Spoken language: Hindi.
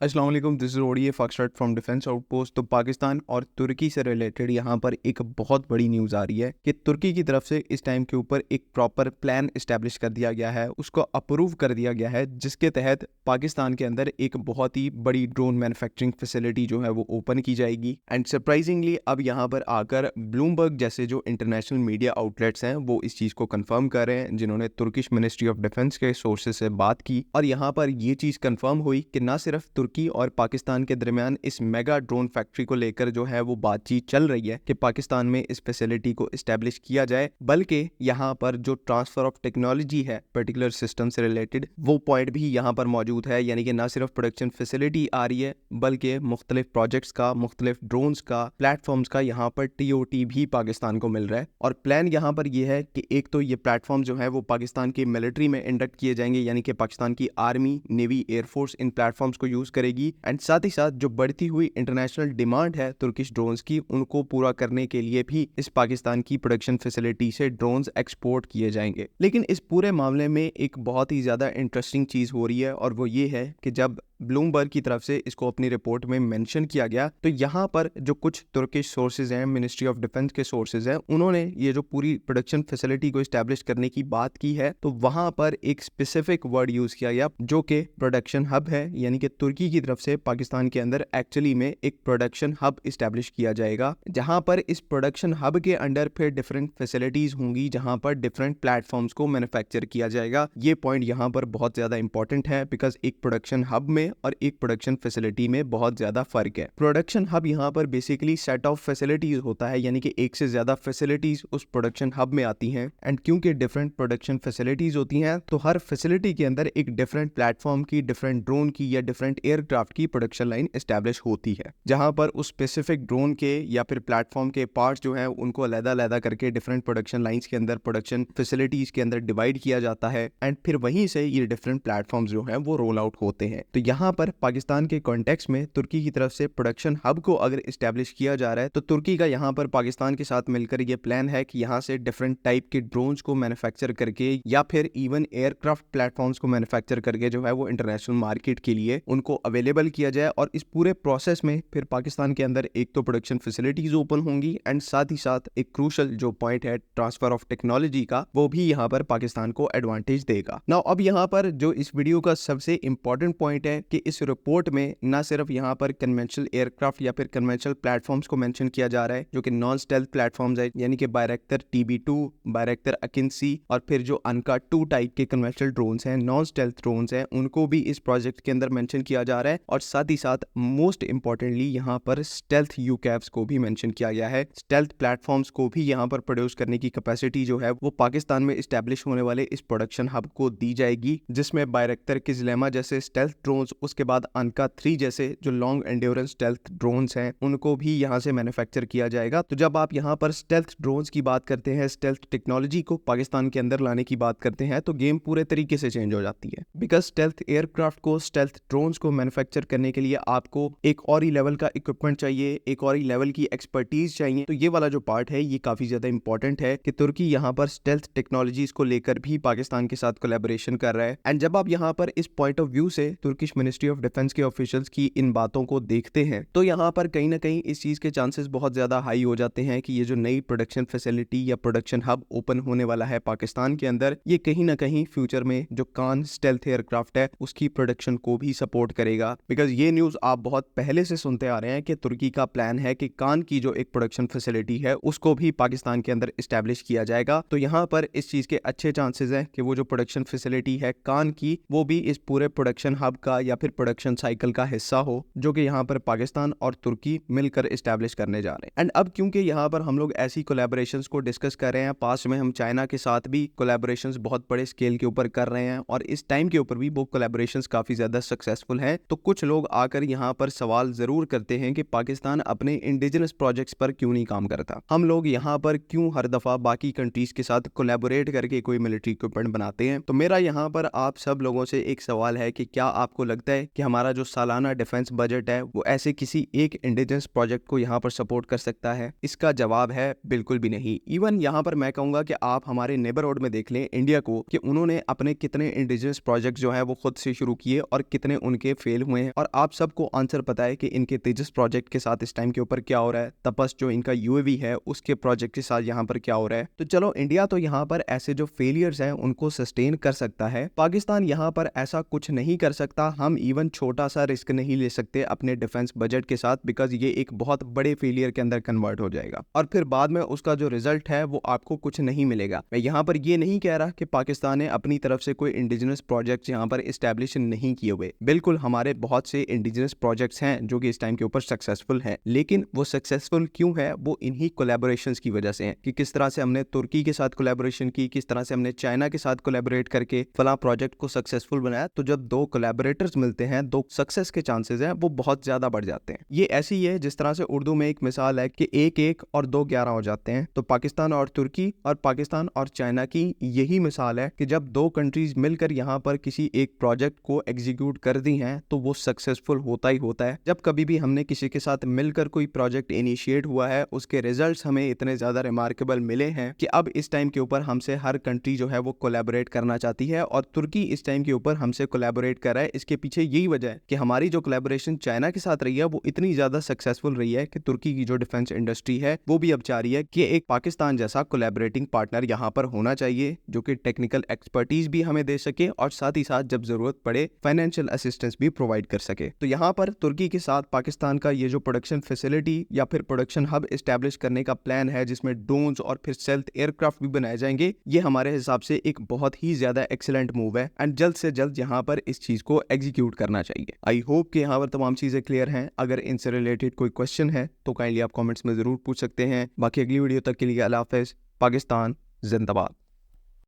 अस्सलाम वालेकुम, this is ODA foxtrot from defence outpost. तो पाकिस्तान और तुर्की से रिलेटेड यहाँ पर एक बहुत बड़ी न्यूज़ आ रही है कि तुर्की की तरफ से इस टाइम के ऊपर एक प्रॉपर प्लान इस्टेब्लिश कर दिया गया है, उसको अप्रूव कर दिया गया है, जिसके तहत पाकिस्तान के अंदर एक बहुत ही बड़ी ड्रोन मैन्युफैक्चरिंग फैसिलिटी जो है वो ओपन की जाएगी। एंड सरप्राइजिंगली अब यहाँ पर आकर ब्लूमबर्ग जैसे जो इंटरनेशनल मीडिया आउटलेट्स हैं वो इस चीज़ को कंफर्म कर रहे हैं, जिन्होंने तुर्किश मिनिस्ट्री ऑफ डिफेंस के सोर्सेज से बात की और यहाँ पर ये चीज़ कंफर्म हुई कि न सिर्फ तुर्की और पाकिस्तान के दरमियान इस मेगा ड्रोन फैक्ट्री को लेकर जो है वो बातचीत चल रही है कि पाकिस्तान में इस फैसिलिटी को इस्टेब्लिश किया जाए, बल्कि यहाँ पर जो ट्रांसफर ऑफ टेक्नोलॉजी है पर्टिकुलर सिस्टम से रिलेटेड वो पॉइंट भी यहाँ पर मौजूद है। यानी कि न सिर्फ प्रोडक्शन फैसिलिटी आ रही है बल्कि मुख्तलिफ प्रोजेक्ट्स का, मुख्तलिफ ड्रोन्स का, प्लेटफॉर्म्स का यहाँ पर TOT भी पाकिस्तान को मिल रहा है। और प्लान यहाँ पर यह है कि एक तो ये प्लेटफॉर्म जो है वो पाकिस्तान की मिलिट्री में इंडक्ट किए जाएंगे, यानी कि पाकिस्तान की आर्मी, नेवी, एयरफोर्स इन प्लेटफॉर्म्स को यूज करेगी। एंड साथ ही साथ जो बढ़ती हुई इंटरनेशनल डिमांड है तुर्किश ड्रोन्स की, उनको पूरा करने के लिए भी इस पाकिस्तान की प्रोडक्शन फैसिलिटी से ड्रोन्स एक्सपोर्ट किए जाएंगे। लेकिन इस पूरे मामले में एक बहुत ही ज्यादा इंटरेस्टिंग चीज हो रही है और वो ये है कि जब ब्लूमबर्ग की तरफ से इसको अपनी रिपोर्ट में मेंशन किया गया तो यहाँ पर जो कुछ तुर्किश सोर्सेज हैं, मिनिस्ट्री ऑफ डिफेंस के सोर्सेज हैं, उन्होंने ये जो पूरी प्रोडक्शन फैसिलिटी को एस्टैब्लिश करने की बात की है तो वहां पर एक स्पेसिफिक वर्ड यूज किया गया जो कि प्रोडक्शन हब है। यानी कि तुर्की की तरफ से पाकिस्तान के अंदर एक्चुअली में एक प्रोडक्शन हब इस्टेब्लिश किया जाएगा, जहां पर इस प्रोडक्शन हब के अंडर फिर डिफरेंट फैसिलिटीज होंगी, जहां पर डिफरेंट प्लेटफॉर्म्स को मैन्युफैक्चर किया जाएगा। ये पॉइंट यहाँ पर बहुत ज्यादा इंपॉर्टेंट है बिकॉज एक प्रोडक्शन हब में और एक प्रोडक्शन फैसिलिटी में बहुत ज्यादा फर्क है। प्रोडक्शन हब यहाँ पर बेसिकली सेट ऑफ फैसिलिटीज होता है, यानी कि एक से ज्यादा फैसिलिटीज उस प्रोडक्शन हब में आती हैं। एंड क्योंकि डिफरेंट प्रोडक्शन फैसिलिटीज होती हैं तो हर फैसिलिटी के अंदर एक डिफरेंट प्लेटफॉर्म की, डिफरेंट ड्रोन की या डिफरेंट एयरक्राफ्ट की प्रोडक्शन लाइन एस्टैब्लिश होती है, जहां पर उस स्पेसिफिक ड्रोन के या फिर प्लेटफॉर्म के पार्ट्स जो हैं उनको अलग-अलग करके डिफरेंट प्रोडक्शन लाइंस के अंदर, प्रोडक्शन फैसिलिटीज के अंदर डिवाइड किया जाता है। एंड फिर वहीं से ये डिफरेंट प्लेटफॉर्म्स जो हैं वो रोल आउट होते हैं। तो यहाँ पर पाकिस्तान के कॉन्टेक्स्ट में तुर्की की तरफ से प्रोडक्शन हब को अगर इस्टेब्लिश किया जा रहा है तो तुर्की का यहाँ पर पाकिस्तान के साथ मिलकर ये प्लान है कि यहाँ से डिफरेंट टाइप के ड्रोन्स को मैन्युफैक्चर करके या फिर इवन एयरक्राफ्ट प्लेटफॉर्म्स को मैन्युफैक्चर करके जो है वो इंटरनेशनल मार्केट के लिए उनको अवेलेबल किया जाए। और इस पूरे प्रोसेस में फिर पाकिस्तान के अंदर एक तो प्रोडक्शन फैसिलिटीज ओपन होंगी एंड साथ ही साथ एक क्रूशल जो पॉइंट है ट्रांसफर ऑफ टेक्नोलॉजी का, वो भी यहाँ पर पाकिस्तान को एडवांटेज देगा। नाउ अब यहाँ पर जो इस वीडियो का सबसे इंपॉर्टेंट पॉइंट है कि इस रिपोर्ट में न सिर्फ यहाँ पर कन्वेंशनल एयरक्राफ्ट या फिर कन्वेंशनल प्लेटफॉर्म्स को मेंशन किया जा रहा है जो कि नॉन स्टेल्थ प्लेटफॉर्म्स है, यानी कि बायरेक्टर TB2, बायरेक्टर अकिंसी और फिर जो अनका 2 टाइप के कन्वेंशनल ड्रोन्स हैं, नॉन स्टेल्थ ड्रोन्स हैं, उनको भी इस प्रोजेक्ट के अंदर मेंशन किया जा रहा है। और साथ ही साथ मोस्ट इंपॉर्टेंटली यहाँ पर स्टेल्थ UCAVs को भी मेंशन किया गया है। स्टेल्थ प्लेटफॉर्म्स को भी यहाँ पर प्रोड्यूस करने की कैपेसिटी जो है वो पाकिस्तान में इस्टेब्लिश होने वाले इस प्रोडक्शन हब को दी जाएगी, जिसमें बायरेक्टर किजलेमा जैसे स्टेल्थ ड्रोन्स, उसके बाद अनका 3 जैसे जो लॉन्ग एंड्योरेंस स्टेल्थ ड्रोन्स हैं, उनको भी यहाँ से मैन्युफैक्चर किया जाएगा। तो जब आप यहाँ पर स्टेल्थ ड्रोन्स की बात करते हैं, स्टेल्थ टेक्नोलॉजी को पाकिस्तान के अंदर लाने की बात करते हैं तो गेम पूरे तरीके से चेंज हो जाती है। बिकॉज स्टेल्थ एयरक्राफ्ट को, स्टेल्थ ड्रोन्स को मैन्युफैक्चर करने के लिए आपको एक और ही लेवल का इक्विपमेंट चाहिए, एक और ही लेवल की एक्सपर्टीज चाहिए। तो ये वाला जो पार्ट है ये काफी ज्यादा इंपॉर्टेंट है कि तुर्की यहाँ पर स्टेल्थ टेक्नोलॉजीज को लेकर भी पाकिस्तान के साथ कोलैबोरेशन कर रहा है। एंड जब आप यहाँ पर इस पॉइंट ऑफ व्यू से तुर्किश मिनिस्ट्री ऑफ डिफेंस के ऑफिशियल्स की इन बातों को देखते हैं तो यहाँ पर कहीं ना कहीं इस चीज के चांसेस बहुत ज्यादा हाई हो जाते हैं कि ये जो नई प्रोडक्शन फैसिलिटी या प्रोडक्शन हब ओपन होने वाला है पाकिस्तान के अंदर, ये कहीं ना कहीं फ्यूचर में जो कान स्टेल्थ एयरक्राफ्ट है उसकी प्रोडक्शन को भी सपोर्ट करेगा। बिकॉज ये न्यूज आप बहुत पहले से सुनते आ रहे हैं कि तुर्की का प्लान है कि कान की जो एक प्रोडक्शन फैसिलिटी है उसको भी पाकिस्तान के अंदर इस्टेब्लिश किया जाएगा। तो यहाँ पर इस चीज के अच्छे चांसेस है कि वो जो प्रोडक्शन फैसिलिटी है कान की, वो भी इस पूरे प्रोडक्शन हब का या फिर प्रोडक्शन साइकिल का हिस्सा हो, जो कि यहाँ पर पाकिस्तान और तुर्की मिलकर एस्टैब्लिश करने जा रहे हैं। एंड अब क्योंकि यहाँ पर हम लोग ऐसी कोलैबोरेशंस को डिस्कस कर रहे हैं, पास्ट में हम चाइना के साथ भी कोलैबोरेशंस बहुत बड़े स्केल के ऊपर कर रहे हैं और इस टाइम के ऊपर भी वो कोलैबोरेशंस काफी ज्यादा सक्सेसफुल हैं, तो कुछ लोग आकर यहाँ पर सवाल जरूर करते हैं कि पाकिस्तान अपने इंडिजिनस प्रोजेक्ट्स पर क्यों नहीं काम करता, हम लोग यहाँ पर क्यों हर दफा बाकी कंट्रीज के साथ कोलैबोरेट करके कोई मिलिट्री इक्विपमेंट बनाते हैं। तो मेरा यहाँ पर आप सब लोगों से एक सवाल है कि क्या आपको लगता लगता है कि हमारा जो सालाना डिफेंस बजट है वो ऐसे किसी एक इंडिजिनस प्रोजेक्ट को यहाँ पर सपोर्ट कर सकता है? इसका जवाब है बिल्कुल भी नहीं। इवन यहाँ पर मैं कहूंगा कि आप हमारे नेबरहुड में देख लें इंडिया को, कि उन्होंने अपने कितने इंडिजिनस प्रोजेक्ट जो है वो खुद से शुरू किए और कितने उनके फेल हुए हैं। और आप सबको आंसर पता है कि इनके तेजस प्रोजेक्ट के साथ इस टाइम के ऊपर क्या हो रहा है, तपस जो इनका यूएवी है उसके प्रोजेक्ट के साथ यहाँ पर क्या हो रहा है। तो चलो इंडिया तो यहाँ पर ऐसे जो फेलियर्स हैं उनको सस्टेन कर सकता है, पाकिस्तान यहाँ पर ऐसा कुछ नहीं कर सकता। हम इवन छोटा सा रिस्क नहीं ले सकते अपने डिफेंस बजट के साथ, बिकॉज ये एक बहुत बड़े फेलियर के अंदर कन्वर्ट हो जाएगा और फिर बाद में उसका जो रिजल्ट है वो आपको कुछ नहीं मिलेगा। मैं यहाँ पर ये नहीं कह रहा कि पाकिस्तान ने अपनी तरफ से कोई इंडिजिनस प्रोजेक्ट्स यहाँ पर इस्टेब्लिश नहीं किए हुए, बिल्कुल हमारे बहुत से इंडिजिनस प्रोजेक्ट्स हैं जो कि इस टाइम के ऊपर सक्सेसफुल हैं, लेकिन वो सक्सेसफुल क्यों है, वो इन्हीं कोलैबोरेशंस की वजह से है कि किस तरह से हमने तुर्की के साथ कोलैबोरेशन की, किस तरह से हमने चाइना के साथ कोलैबोरेट करके फला प्रोजेक्ट को सक्सेसफुल बनाया। तो जब दो कोलैबोरेटर्स मिलते हैं, दो सक्सेस के चांसेस हैं वो बहुत ज्यादा बढ़ जाते हैं। ये ऐसी ही है जिस तरह से उर्दू में एक मिसाल है कि 1-1 और 2-11 हो जाते हैं। तो पाकिस्तान और तुर्की और पाकिस्तान और चाइना की यही मिसाल है कि जब दो कंट्रीज मिलकर यहाँ पर किसी एक प्रोजेक्ट को एग्जीक्यूट कर दी हैं तो वो सक्सेसफुल होता ही होता है। जब कभी भी हमने किसी के साथ मिलकर कोई प्रोजेक्ट इनिशिएट हुआ है, उसके रिजल्ट्स हमें इतने ज्यादा रिमार्केबल मिले हैं कि अब इस टाइम के ऊपर हमसे हर कंट्री जो है वो कोलैबोरेट करना चाहती है और तुर्की इस टाइम के ऊपर हमसे कोलैबोरेट कर रहा है। इसके पीछे यही वजह है कि हमारी जो कोलैबोरेशन चाइना के साथ रही है वो इतनी ज्यादा सक्सेसफुल रही है कि तुर्की की जो डिफेंस इंडस्ट्री है वो भी अब चाह रही है कि एक पाकिस्तान जैसा कोलैबोरेटिंग पार्टनर यहाँ पर होना चाहिए जो कि टेक्निकल एक्सपर्टीज भी हमें दे सके और साथ ही साथ जब जरूरत पड़े फाइनेंशियल असिस्टेंस भी प्रोवाइड कर सके। तो यहाँ पर तुर्की के साथ पाकिस्तान का ये जो प्रोडक्शन फैसिलिटी या फिर प्रोडक्शन हब एस्टैब्लिश करने का प्लान है जिसमें ड्रोन्स और फिर स्टेल्थ एयरक्राफ्ट भी बनाए जाएंगे, ये हमारे हिसाब से एक बहुत ही ज्यादा एक्सीलेंट मूव है एंड जल्द से जल्द यहाँ पर इस चीज को एग्जीक्यूट करना चाहिए। आई होप कि यहाँ पर तमाम चीजें क्लियर हैं। अगर इनसे रिलेटेड कोई क्वेश्चन है तो काइंडली आप कमेंट्स में जरूर पूछ सकते हैं। बाकी अगली वीडियो तक के लिए अल्लाह हाफिज़। पाकिस्तान जिंदाबाद।